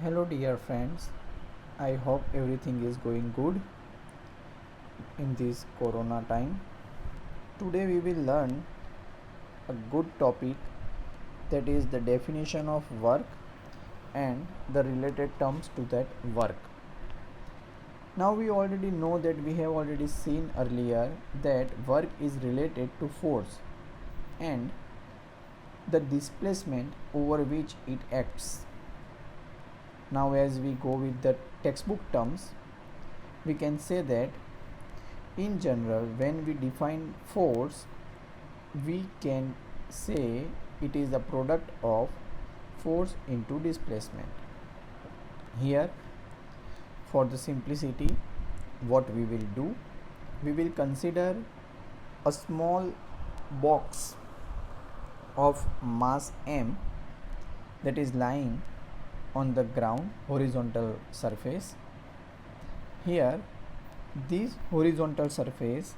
Hello dear friends, I hope everything is going good in this corona time. Today we will learn a good topic, that is the definition of work and the related terms to that work. Now we already know that we have already seen earlier that work is related to force and the displacement over which it acts. Now as we go with the textbook terms, we can say that in general, when we define force, we can say it is the product of force into displacement. Here, for the simplicity, what we will do, we will consider a small box of mass m that is lying on the ground horizontal surface. Here, this horizontal surface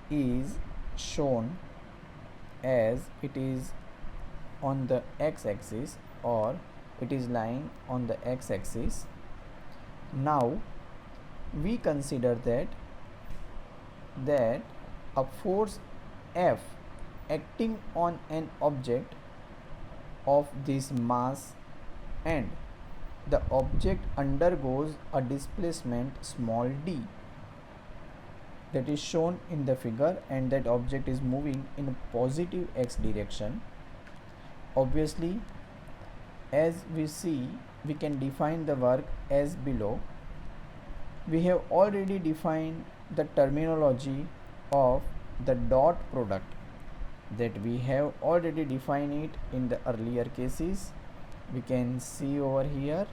is shown as it is on the x-axis, or it is lying on the x-axis. Now we consider that a force F acting on an object of this mass and the object undergoes a displacement small d, that is shown in the figure, and that object is moving in a positive x direction. Obviously, as we see, we can define the work as below. We have already defined the terminology of the dot product, that we have already defined it in the earlier cases. We can see over here,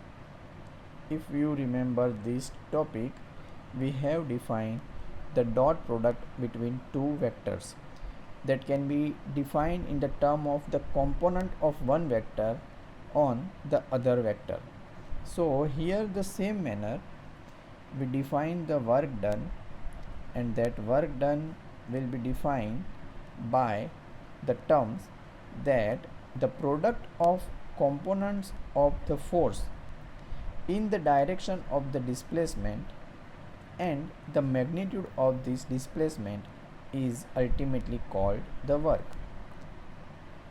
if you remember this topic, we have defined the dot product between two vectors that can be defined in the term of the component of one vector on the other vector. So here the same manner we define the work done, and that work done will be defined by the terms that the product of components of the force in the direction of the displacement and the magnitude of this displacement is ultimately called the work.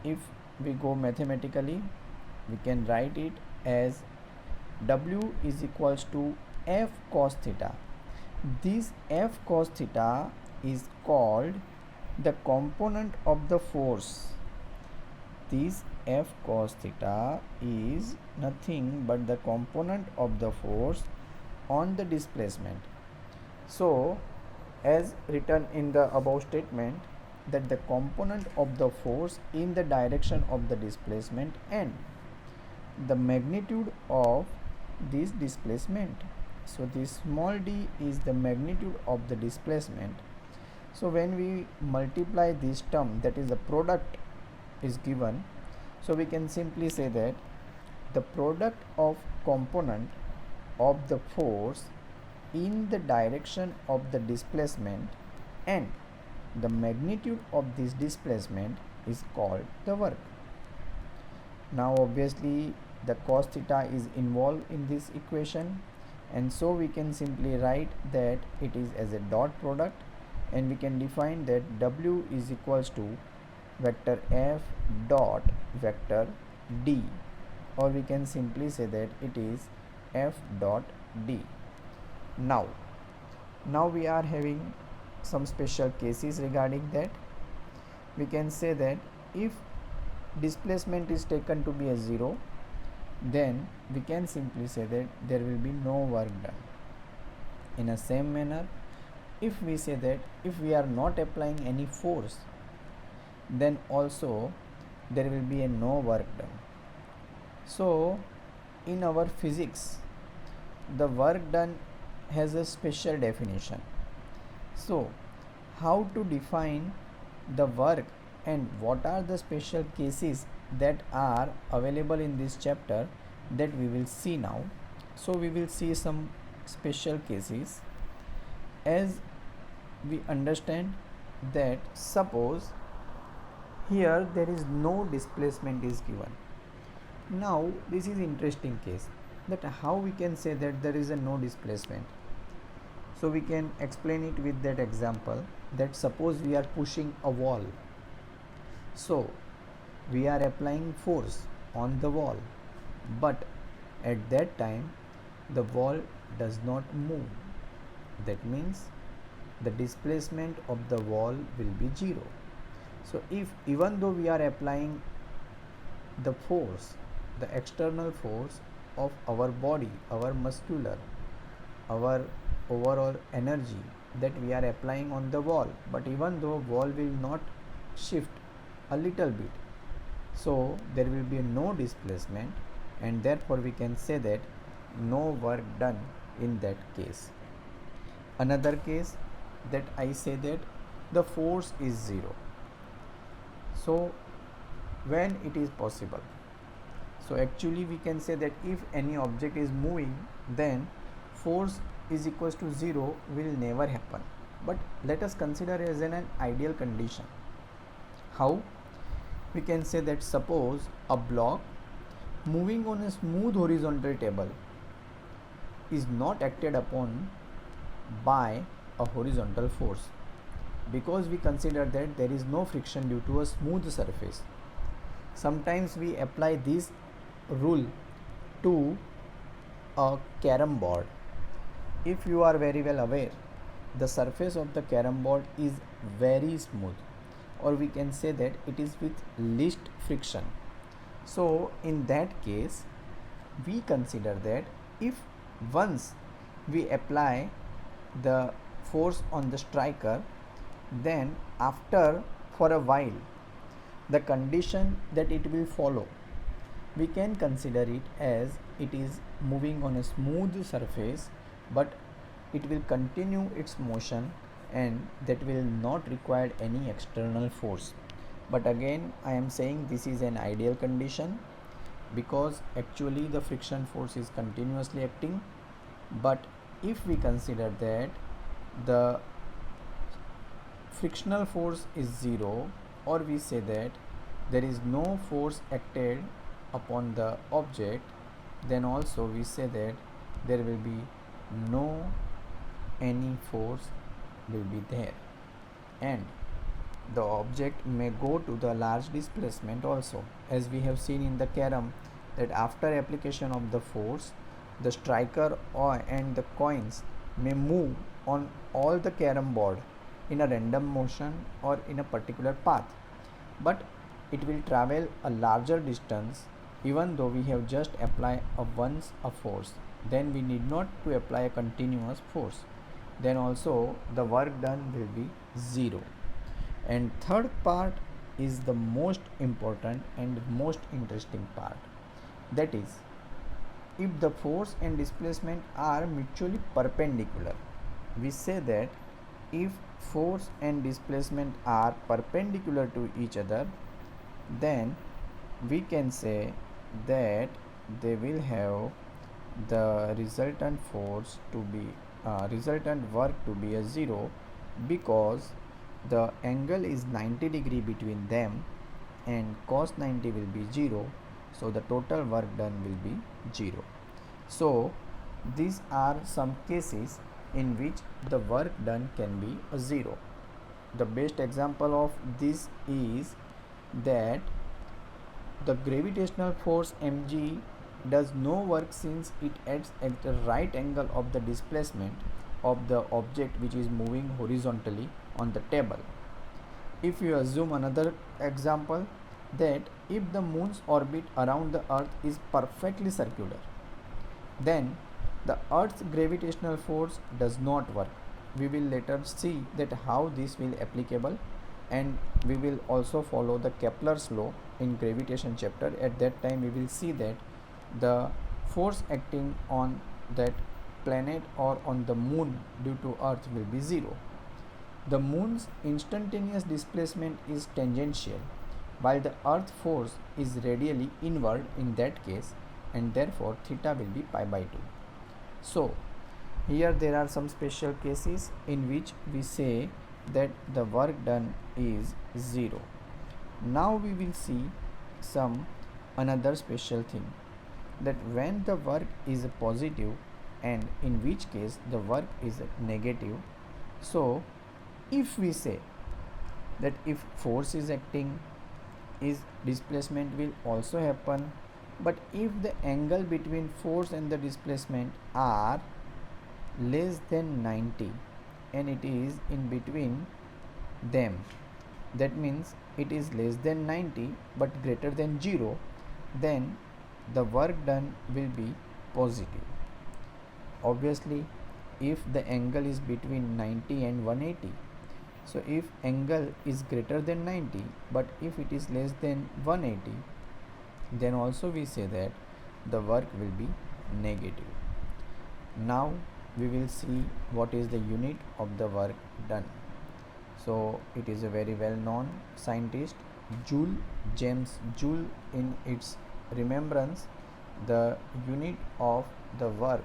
If we go mathematically, we can write it as W is equals to F cos theta. This F cos theta is called the component of the force. This F cos theta is nothing but the component of the force on the displacement. So, as written in the above statement, that the component of the force in the direction of the displacement and the magnitude of this displacement. So this small d is the magnitude of the displacement. So when we multiply this term, that is the product is given, so we can simply say that the product of component of the force in the direction of the displacement and the magnitude of this displacement is called the work. Now obviously the cos theta is involved in this equation, and so we can simply write that it is as a dot product, and we can define that W is equals to vector F dot vector D, or we can simply say that it is F dot D. Now we are having some special cases regarding that. We can say that if displacement is taken to be a 0, then we can simply say that there will be no work done. In the same manner, if we say that if we are not applying any force, then also there will be a no work done. So in our physics, the work done has a special definition. So how to define the work and what are the special cases that are available in this chapter, that we will see now. So we will see some special cases. As we understand that, suppose here there is no displacement is given. Now this is interesting case. that how we can say that there is a no displacement. So we can explain it with that example, that suppose we are pushing a wall. So we are applying force on the wall, but at that time the wall does not move. That means the displacement of the wall will be 0. So if even though we are applying the force, the external force of our body, our muscular, our overall energy that we are applying on the wall, but even though wall will not shift a little bit, so there will be no displacement, and therefore we can say that no work done in that case. Another case that I say that the force is 0. So when it is possible? So actually we can say that if any object is moving, then force is equals to 0 will never happen. But let us consider as an ideal condition. How? We can say that suppose a block moving on a smooth horizontal table is not acted upon by a horizontal force, because we consider that there is no friction due to a smooth surface. Sometimes we apply this rule to a carom board. If you are very well aware, the surface of the carom board is very smooth, or we can say that it is with least friction. So in that case, we consider that if once we apply the force on the striker, then after for a while the condition that it will follow, we can consider it as it is moving on a smooth surface, but it will continue its motion and that will not require any external force. But again I am saying this is an ideal condition, because actually the friction force is continuously acting. But if we consider that the frictional force is 0, or we say that there is no force acted upon the object, then also we say that there will be no any force will be there, and the object may go to the large displacement also, as we have seen in the carom that after application of the force, the striker and the coins may move on all the carom board in a random motion or in a particular path, but it will travel a larger distance even though we have just applied once a force. Then we need not to apply a continuous force, then also the work done will be 0. And third part is the most important and most interesting part, that is, if the force and displacement are mutually perpendicular. We say that if force and displacement are perpendicular to each other, then we can say that they will have the resultant force to be resultant work to be a 0, because the angle is 90 degree between them and cos 90 will be 0, so the total work done will be 0. So these are some cases in which the work done can be a 0. The best example of this is that the gravitational force mg does no work, since it acts at the right angle of the displacement of the object which is moving horizontally on the table. If you assume another example, that if the moon's orbit around the earth is perfectly circular, then the earth's gravitational force does not work. We will later see that how this will applicable, and we will also follow the Kepler's law in gravitation chapter. At that time we will see that the force acting on that planet or on the moon due to earth will be 0. The moon's instantaneous displacement is tangential, while the earth force is radially inward in that case, and therefore theta will be pi by 2. So here there are some special cases in which we say that the work done is 0. Now we will see some another special thing, that when the work is positive and in which case the work is negative. So if we say that if force is acting, is displacement will also happen, but if the angle between force and the displacement are less than 90 and it is in between them, that means it is less than 90 but greater than 0, then the work done will be positive. Obviously, if the angle is between 90 and 180, so if angle is greater than 90 but if it is less than 180, then also we say that the work will be negative. Now we will see what is the unit of the work done. So it is a very well known scientist, Joule, James Joule. In its remembrance, the unit of the work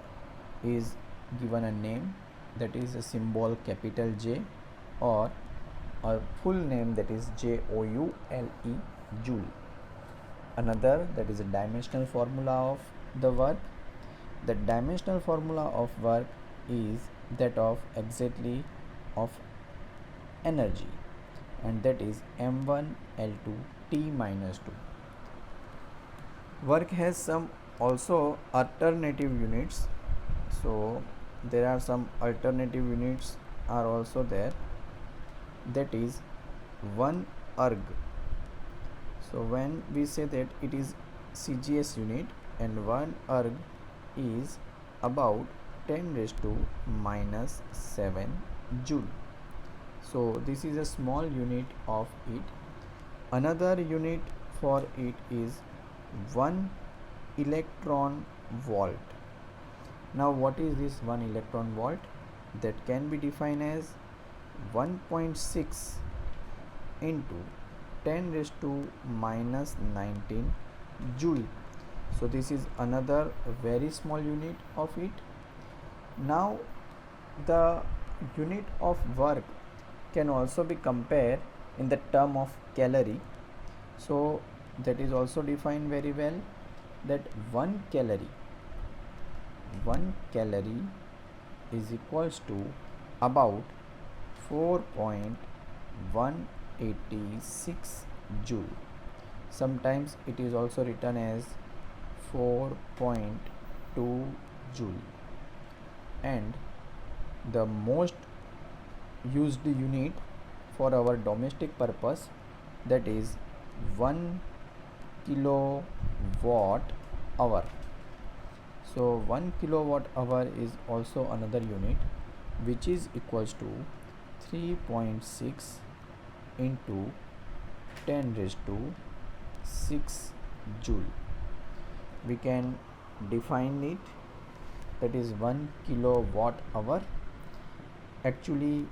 is given a name, that is a symbol capital J, or a full name, that is Joule, Joule. Another, that is a dimensional formula of the work. The dimensional formula of work is that of exactly of energy, and that is m1l2 t minus 2. Work has some also alternative units. So there are some alternative units are also there, that is 1 erg. So when we say that it is CGS unit, and 1 erg is about 10 raised to minus 7 joule. So this is a small unit of it. Another unit for it is 1 electron volt. Now what is this 1 electron volt? That can be defined as 1.6 into 10 raised to minus 19 joule. So this is another very small unit of it. Now the unit of work can also be compared in the term of calorie. So that is also defined very well, that 1 calorie is equals to about 4.186 joule. Sometimes it is also written as 4.2 joule. And the most used unit for our domestic purpose, that is 1 kilowatt hour. So 1 kilowatt hour is also another unit, which is equals to 3.6 into 10 raised to 6 joule. We can define it, that is 1 kilowatt hour. Actually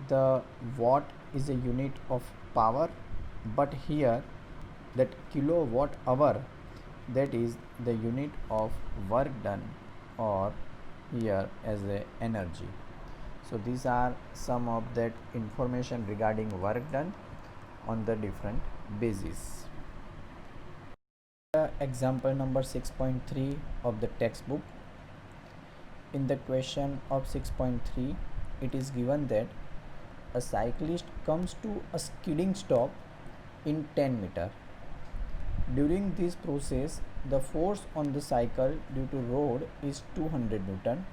the watt is a unit of power, but here that kilowatt hour, that is the unit of work done, or here as a energy. So these are some of that information regarding work done on the different basis. Example number 6.3 of the textbook. In the question of 6.3, it is given that a cyclist comes to a skidding stop in 10 meter. During this process, the force on the cycle due to road is 200 Newton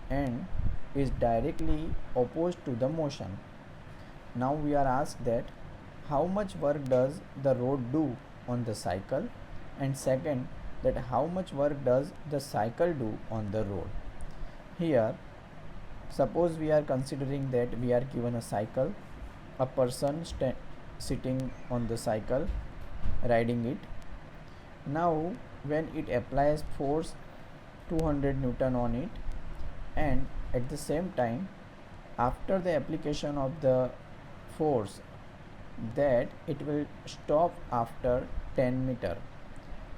and is directly opposed to the motion. Now we are asked that how much work does the road do on the cycle, and second, that how much work does the cycle do on the road. Here, suppose we are considering that we are given a cycle, a person sitting on the cycle, riding it. Now when it applies force 200 Newton on it, and at the same time, after the application of the force, that it will stop after 10 meter.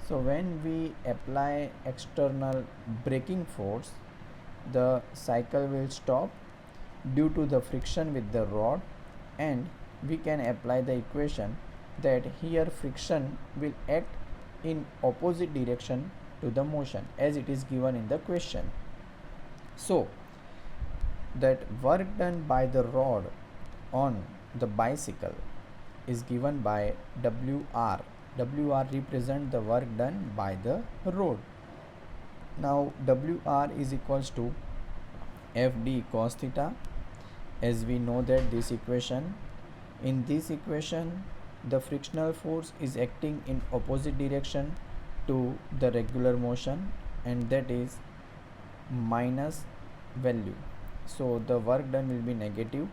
So when we apply external braking force, the cycle will stop due to the friction with the rod, and we can apply the equation that here friction will act in opposite direction to the motion as it is given in the question. So that work done by the rod on the bicycle is given by WR. WR represent the work done by the rod. Now WR is equals to FD cos theta, as we know that this equation. In this equation, the frictional force is acting in opposite direction to the regular motion, and that is minus value. So the work done will be negative.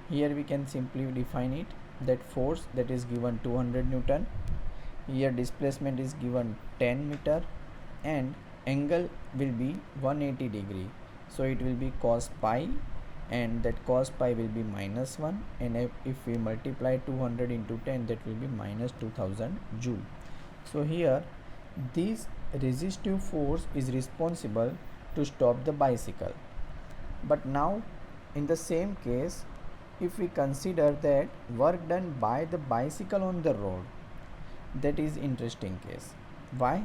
Here we can simply define it, that force that is given 200 Newton. Here displacement is given 10 meter and angle will be 180 degree. So it will be cos pi, and that cos pi will be minus 1, and if we multiply 200 into 10, that will be minus 2000 joule. So here this resistive force is responsible to stop the bicycle. But now in the same case, if we consider that work done by the bicycle on the road, that is interesting case. Why?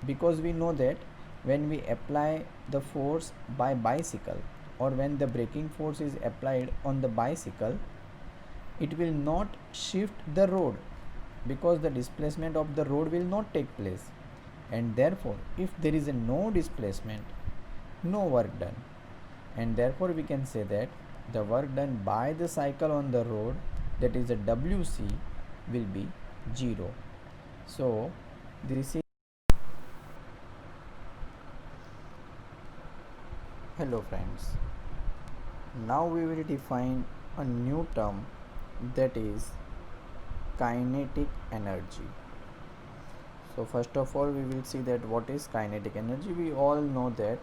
Because we know that when we apply the force by bicycle, or when the braking force is applied on the bicycle, it will not shift the road, because the displacement of the road will not take place, and therefore if there is a no displacement, no work done, and therefore we can say that the work done by the cycle on the road, that is a WC, will be 0. So this is hello friends, now we will define a new term, that is kinetic energy. So first of all we will see that what is kinetic energy. We all know that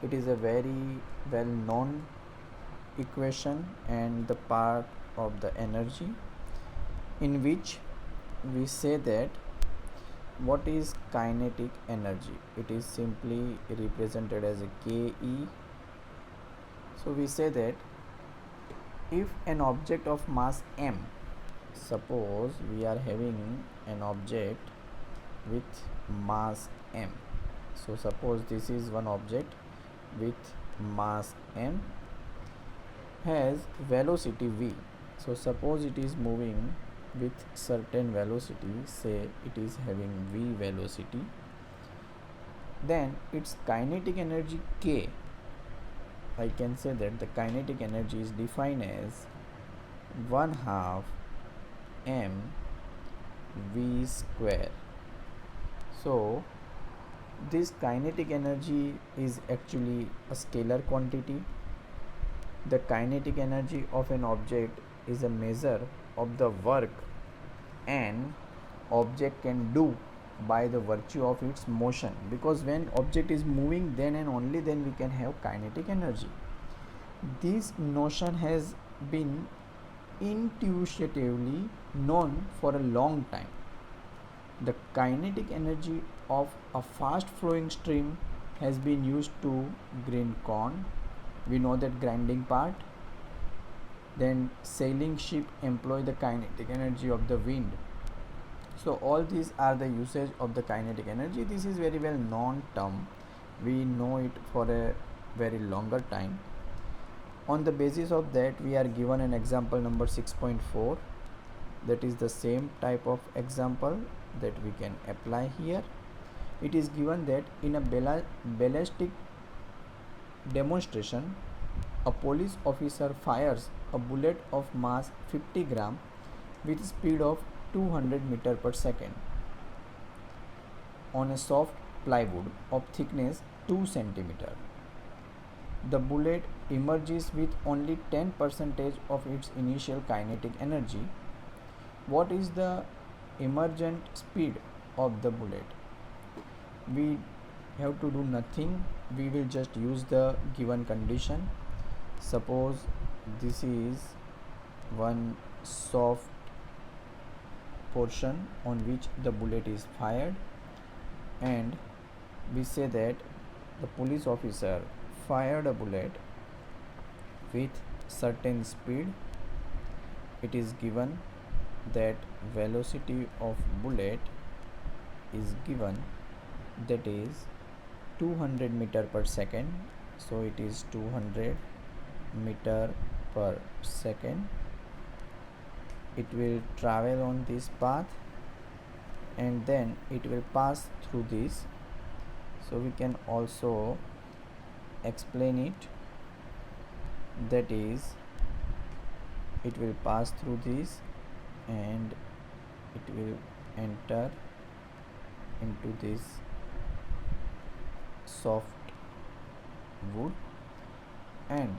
it is a very well known equation and the part of the energy, in which we say that what is kinetic energy. It is simply represented as a KE. So we say that if an object of mass m, suppose we are having an object with mass m, so suppose this is one object with mass m, has velocity v. So suppose it is moving with certain velocity, say it is having v velocity, then its kinetic energy k, I can say that the kinetic energy is defined as 1/2 m v square. So this kinetic energy is actually a scalar quantity. The kinetic energy of an object is a measure of the work an object can do by the virtue of its motion, because when object is moving, then and only then we can have kinetic energy. This notion has been intuitively known for a long time. The kinetic energy of a fast flowing stream has been used to grind corn. We know that grinding part. Then sailing ship employ the kinetic energy of the wind. So all these are the usage of the kinetic energy. This is very well known term. We know it for a very longer time. On the basis of that, we are given an example number 6.4. That is the same type of example that we can apply here. It is given that in a ballistic demonstration, a police officer fires a bullet of mass 50 gram with speed of 200 meter per second on a soft plywood of thickness 2 centimeter. The bullet emerges with only 10% of its initial kinetic energy. What is the emergent speed of the bullet? We have to do nothing. We will just use the given condition. Suppose this is one soft portion on which the bullet is fired, and we say that the police officer fired a bullet with certain speed. It is given that velocity of bullet is given that is 200 meter per second. So it is 200 meter per second. It will travel on this path and then it will pass through this. So we can also explain it, that is it will pass through this and it will enter into this soft wood, and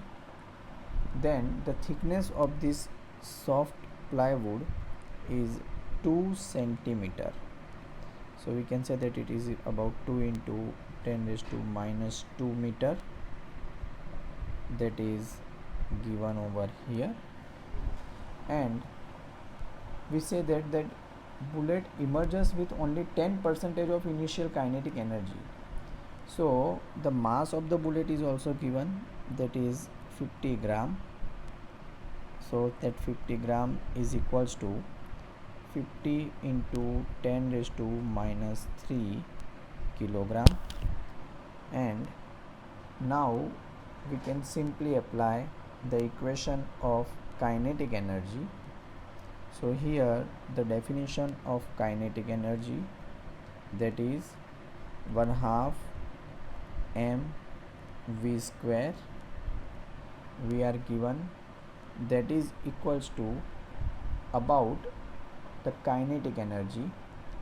then the thickness of this soft plywood is 2 centimeter. So we can say that it is about 2 into 10 raised to minus 2 meter, that is given over here. And we say that bullet emerges with only 10% of initial kinetic energy. So the mass of the bullet is also given, that is 50 gram. So that 50 gram is equals to 50 into 10 raised to minus 3 kilogram. And now we can simply apply the equation of kinetic energy. So here the definition of kinetic energy, that is 1/2 mv square, we are given, that is equals to about the kinetic energy,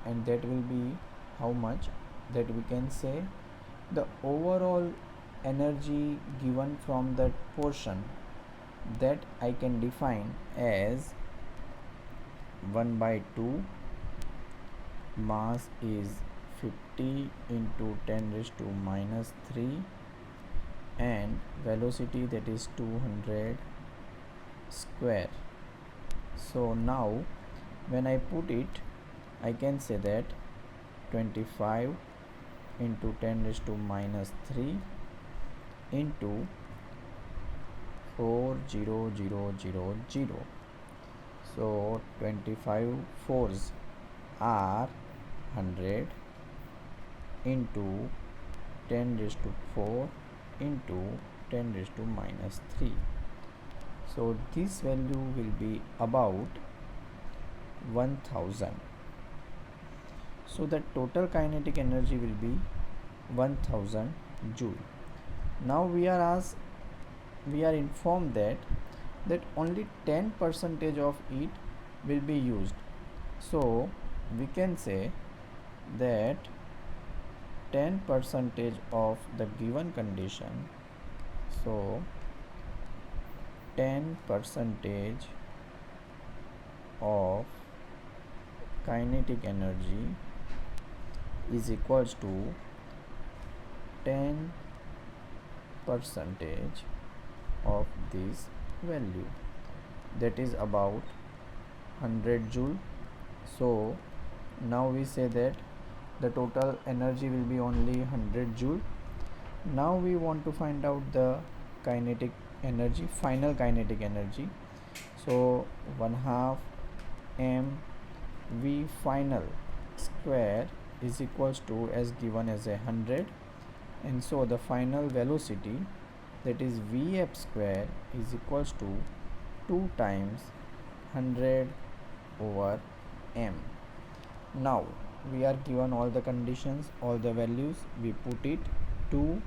and that will be how much, that we can say the overall energy given from that portion, that I can define as 1/2 mass is 50 into 10 raised to minus 3 and velocity, that is 200 square. So now when I put it, I can say that 25 into 10 raised to minus 3 into 40000. So 25 fours are 100 into 10 raised to 4 into 10 raised to minus 3. So this value will be about 1000. So the total kinetic energy will be 1000 joule. Now we are informed that only 10% of it will be used. So we can say that 10% of the given condition, so 10% of kinetic energy is equals to 10% of this value, that is about 100 joule. So now we say that the total energy will be only 100 joule. Now we want to find out the kinetic energy, final kinetic energy. So 1/2 mv final square is equals to, as given as 100, and so the final velocity, that is Vf square, is equals to 2 times 100 over m. Now we are given all the conditions, all the values, we put it, 2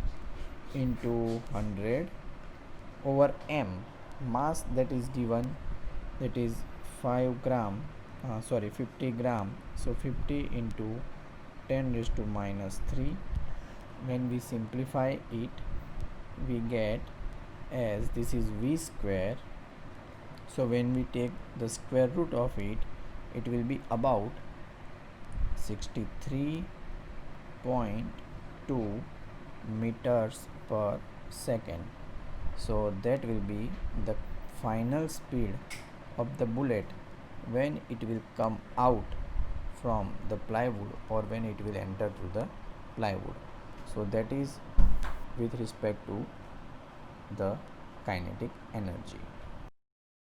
into 100 over m, mass that is given, that is 50 gram. So 50 into 10 raised to minus 3. When we simplify it, we get, as this is v square, so when we take the square root of it, it will be about 63.2 meters per second. So that will be the final speed of the bullet when it will come out from the plywood, or when it will enter through the plywood. So that is with respect to the kinetic energy.